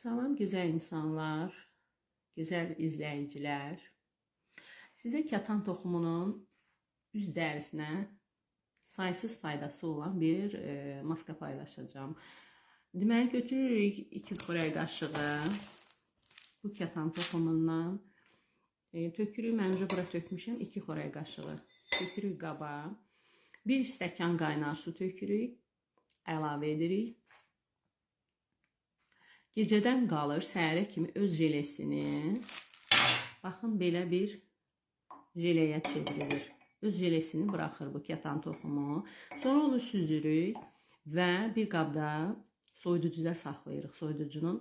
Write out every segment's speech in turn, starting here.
Salam güzel insanlar, güzel izləyicilər. Sizə katan toxumunun üz dərisinə saysız faydası olan bir maska paylaşacağım. Deməli götürürük 2 xörək qaşığı bu katan toxumundan. Tökürük, mən önce bura tökmüşəm 2 xörək qaşığı. Tökürük qaba. 1 stəkan qaynar su tökürük, əlavə edirik. Gecədən qalır, səhərə kimi öz jelesini, baxın belə bir jeleyə çevrilir. Öz jelesini buraxır bu katan toxumu. Sonra onu süzürük və bir qabda soyuducuda saxlayırıq. Soyuducunun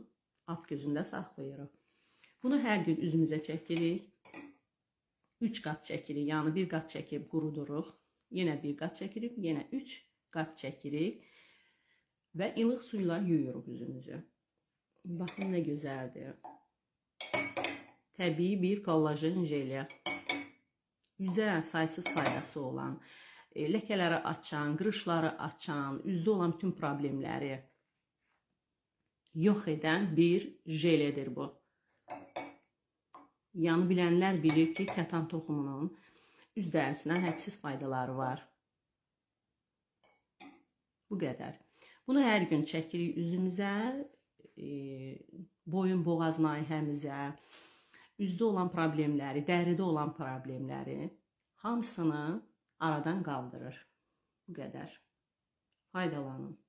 alt gözündə saxlayırıq. Bunu hər gün üzümüzə çəkirik. 3 qat çəkirik, yəni bir qat çəkib quruduruq. Yenə bir qat çəkirik, yenə 3 qat çəkirik və ilıq suyla yuyuruq üzümüzü. Baxın nə gözəldir. Təbii bir kollajen jeli. Üzə saysız faydası olan, ləkələri açan, qırışları açan, üzdə olan bütün problemləri yox edən bir jelidir bu. Yəni bilənlər bilir ki, katan toxumunun üz dərisinə hədsiz faydaları var. Bu qədər. Bunu hər gün çəkirik üzümüzə, boyun boğaz nahiyəmizə, üzdə olan problemləri, dəridə olan problemləri hamısını aradan qaldırır. Bu qədər. Faydalanın.